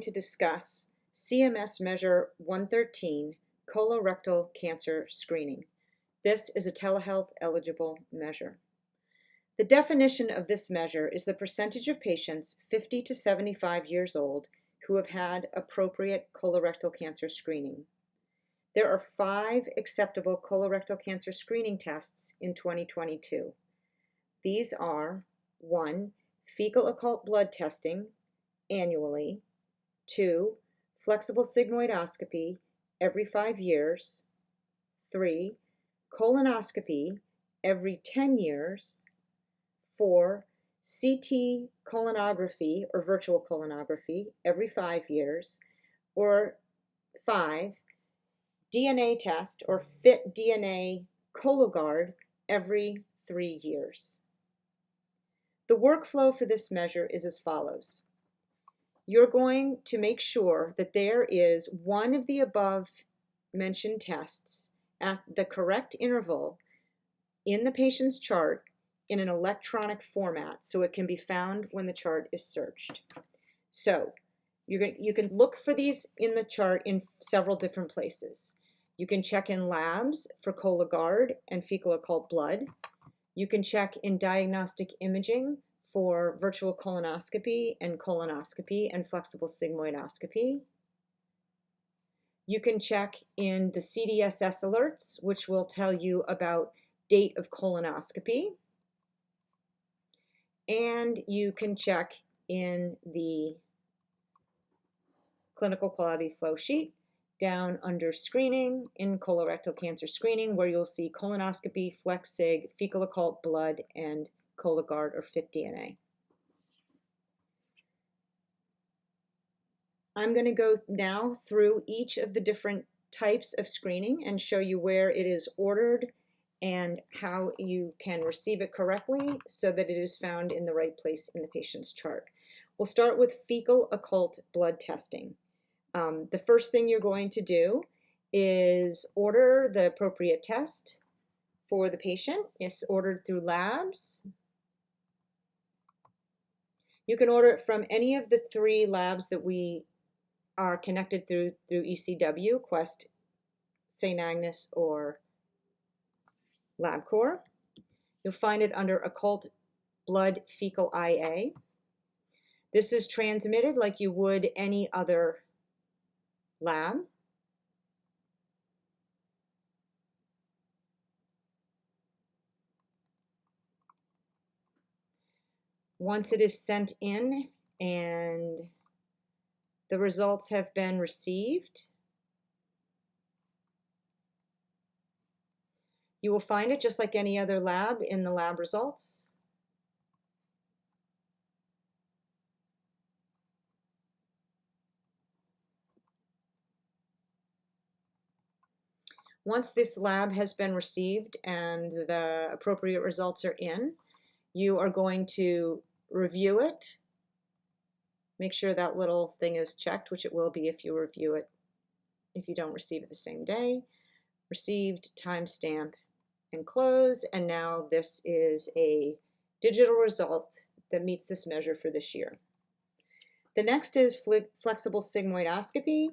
going to discuss CMS Measure 113, Colorectal Cancer Screening. This is a telehealth eligible measure. The definition of this measure is the percentage of patients 50 to 75 years old who have had appropriate colorectal cancer screening. There are 5 acceptable colorectal cancer screening tests in 2022. These are 1. Fecal occult blood testing annually, 2. Flexible sigmoidoscopy every 5 years, 3. Colonoscopy every 10 years, 4. CT colonography or virtual colonography every 5 years, or 5. DNA test or FIT DNA Cologuard every 3 years. The workflow for this measure is as follows. You're going to make sure that there is one of the above mentioned tests at the correct interval in the patient's chart in an electronic format so it can be found when the chart is searched. So you can look for these in the chart in several different places. You can check in labs for Cologuard and fecal occult blood. You can check in diagnostic imaging for virtual colonoscopy and flexible sigmoidoscopy. You can check in the CDSS alerts, which will tell you about date of colonoscopy. And you can check in the clinical quality flow sheet down under screening in colorectal cancer screening, where you'll see colonoscopy, flex sig, fecal occult blood, and Cologuard or FIT DNA. I'm going to go now through each of the different types of screening and show you where it is ordered and how you can receive it correctly so that it is found in the right place in the patient's chart. We'll start with fecal occult blood testing. The first thing you're going to do is order the appropriate test for the patient. It's ordered through labs. You can order it from any of the 3 labs that we are connected through ECW, Quest, St. Agnes, or LabCorp. You'll find it under Occult Blood Fecal IA. This is transmitted like you would any other lab. Once it is sent in and the results have been received, you will find it just like any other lab in the lab results. Once this lab has been received and the appropriate results are in, you are going to review it. Make sure that little thing is checked, which it will be if you review it, if you don't receive it the same day. Received, timestamp, and close. And now this is a digital result that meets this measure for this year. The next is flexible sigmoidoscopy.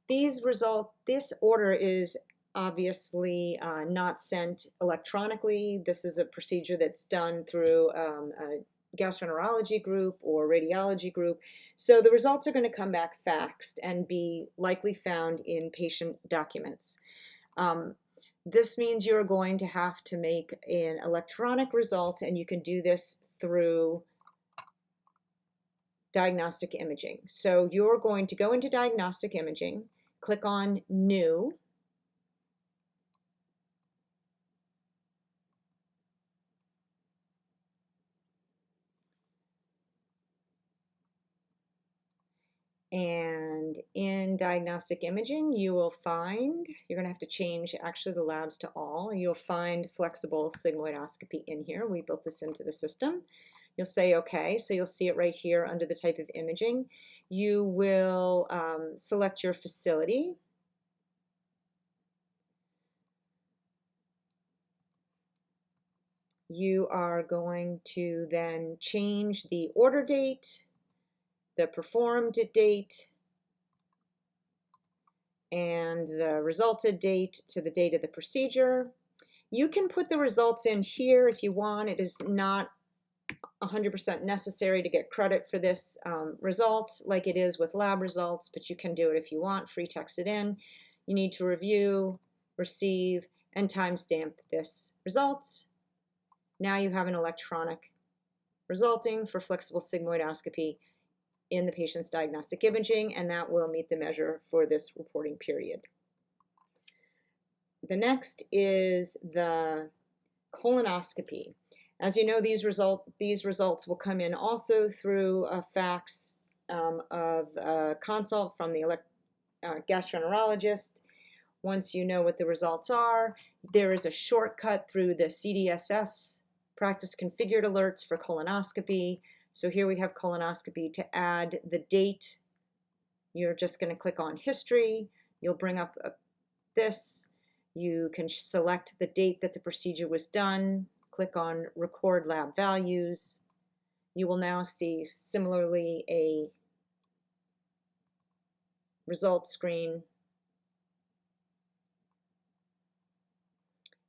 This order is obviously not sent electronically. This is a procedure that's done through a gastroenterology group or radiology group. So the results are going to come back faxed and be likely found in patient documents. This means you're going to have to make an electronic result, and you can do this through diagnostic imaging. So you're going to go into diagnostic imaging, click on New, and in diagnostic imaging you will find, you're going to have to change actually the labs to all, and you'll find flexible sigmoidoscopy in here. We built this into the system. You'll say OK, so you'll see it right here under the type of imaging. You will select your facility. You are going to then change the order date, the performed date, and the resulted date to the date of the procedure. You can put the results in here if you want. It is not 100% necessary to get credit for this result like it is with lab results, but you can do it if you want. Free text it in. You need to review, receive, and timestamp this result. Now you have an electronic resulting for flexible sigmoidoscopy in the patient's diagnostic imaging, and that will meet the measure for this reporting period. The next is the colonoscopy. As you know, these results will come in also through a fax of a consult from the gastroenterologist. Once you know what the results are, there is a shortcut through the CDSS, Practice Configured Alerts for colonoscopy. So here we have colonoscopy. To add the date, you're just going to click on History. You'll bring up this. You can select the date that the procedure was done. Click on Record Lab Values. You will now see similarly a results screen.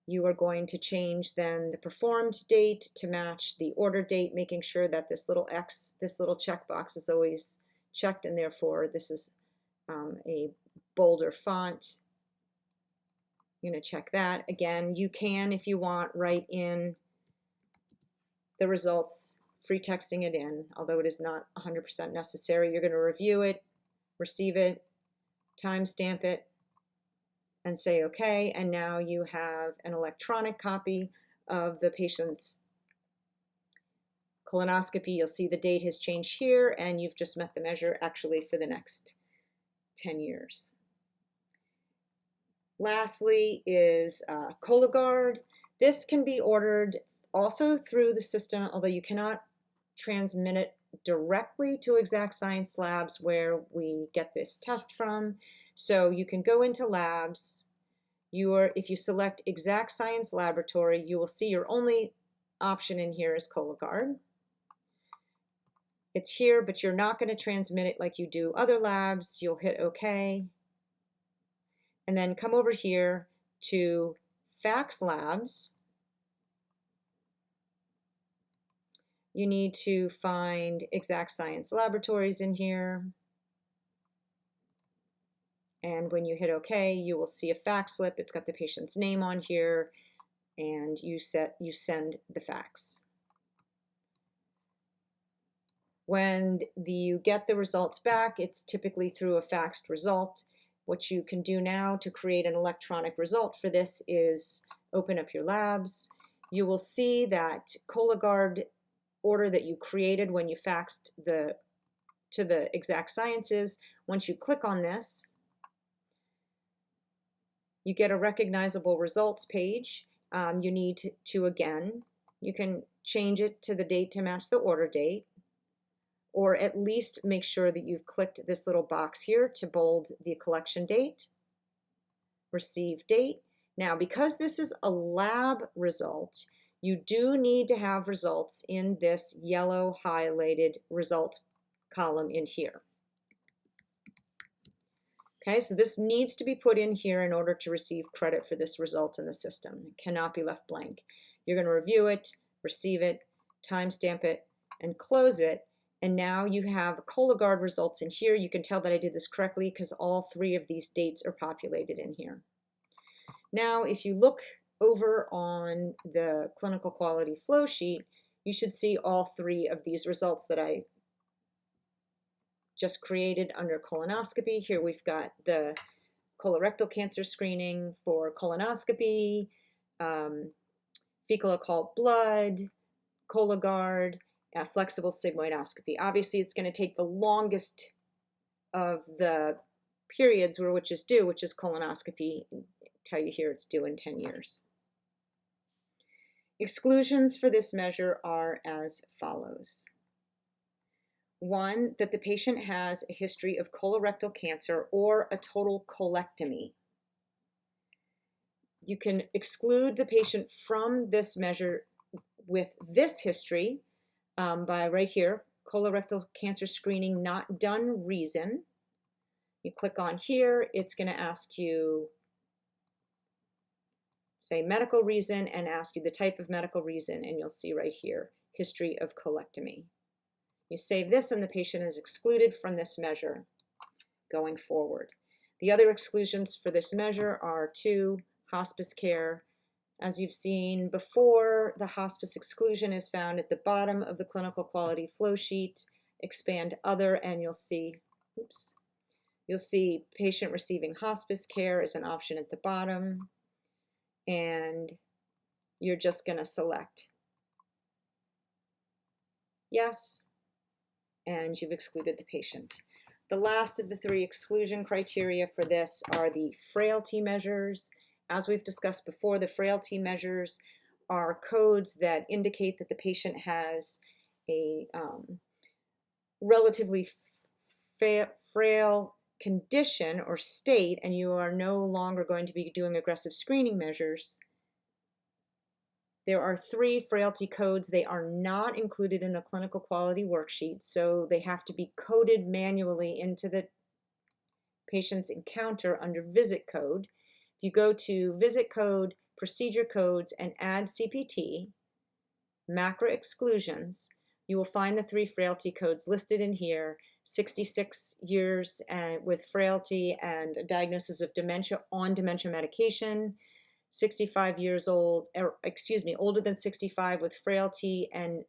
You are going to change then the performed date to match the order date, making sure that this little X, this little checkbox is always checked, and therefore this is a bolder font. I'm going to check that. Again, you can, if you want, write in the results, free texting it in, although it is not 100% necessary. You're going to review it, receive it, timestamp it, and say OK. And now you have an electronic copy of the patient's colonoscopy. You'll see the date has changed here, and you've just met the measure actually for the next 10 years. Lastly is Cologuard. This can be ordered also through the system, although you cannot transmit it directly to Exact Science labs where we get this test from. So you can go into labs. If you select Exact Science Laboratory, you will see your only option in here is Cologuard. It's here, but you're not going to transmit it like you do other labs. You'll hit OK. And then come over here to Fax Labs. You need to find Exact Science Laboratories in here. And when you hit OK, you will see a fax slip. It's got the patient's name on here, and you send the fax. When you get the results back, it's typically through a faxed result. What you can do now to create an electronic result for this is open up your labs. You will see that Cologuard order that you created when you faxed to the Exact Sciences. Once you click on this, you get a recognizable results page. You need to again, you can change it to the date to match the order date, or at least make sure that you've clicked this little box here to bold the collection date, receive date. Now, because this is a lab result, you do need to have results in this yellow highlighted result column in here. Okay, so this needs to be put in here in order to receive credit for this result in the system. It cannot be left blank. You're going to review it, receive it, timestamp it, and close it. And now you have Cologuard results in here. You can tell that I did this correctly because all three of these dates are populated in here. Now, if you look over on the clinical quality flow sheet, you should see all three of these results that I just created under colonoscopy. Here we've got the colorectal cancer screening for colonoscopy, fecal occult blood, Cologuard, flexible sigmoidoscopy. Obviously, it's going to take the longest of the periods where which is due, which is colonoscopy. Tell you here it's due in 10 years. Exclusions for this measure are as follows. One, that the patient has a history of colorectal cancer or a total colectomy. You can exclude the patient from this measure with this history by right here, colorectal cancer screening not done reason. You click on here, it's going to ask you, say medical reason, and ask you the type of medical reason, and you'll see right here, history of colectomy. You save this and the patient is excluded from this measure going forward. The other exclusions for this measure are 2, hospice care. As you've seen before, the hospice exclusion is found at the bottom of the clinical quality flow sheet. Expand other and you'll see, you'll see patient receiving hospice care is an option at the bottom, and you're just going to select yes, and you've excluded the patient. The last of the 3 exclusion criteria for this are the frailty measures. As we've discussed before, the frailty measures are codes that indicate that the patient has a relatively frail condition or state, and you are no longer going to be doing aggressive screening measures. There are 3 frailty codes. They are not included in the clinical quality worksheet, so they have to be coded manually into the patient's encounter under visit code. If you go to visit code, procedure codes, and add CPT, macro exclusions, you will find the 3 frailty codes listed in here: 66 years and with frailty and a diagnosis of dementia on dementia medication, 65 years old, or excuse me, older than 65 with frailty and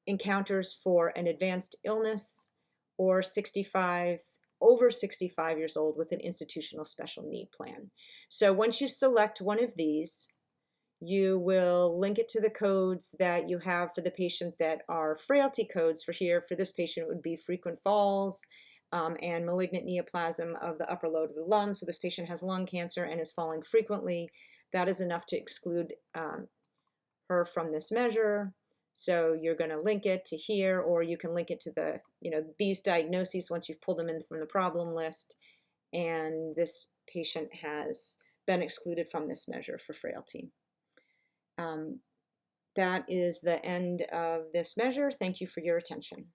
encounters for an advanced illness, or 65, over 65 years old with an institutional special need plan. So once you select one of these, you will link it to the codes that you have for the patient that are frailty codes. For here, for this patient, it would be frequent falls and malignant neoplasm of the upper lobe of the lung. So this patient has lung cancer and is falling frequently. That is enough to exclude her from this measure. So you're going to link it to here, or you can link it to the, these diagnoses once you've pulled them in from the problem list. And this patient has been excluded from this measure for frailty. That is the end of this measure. Thank you for your attention.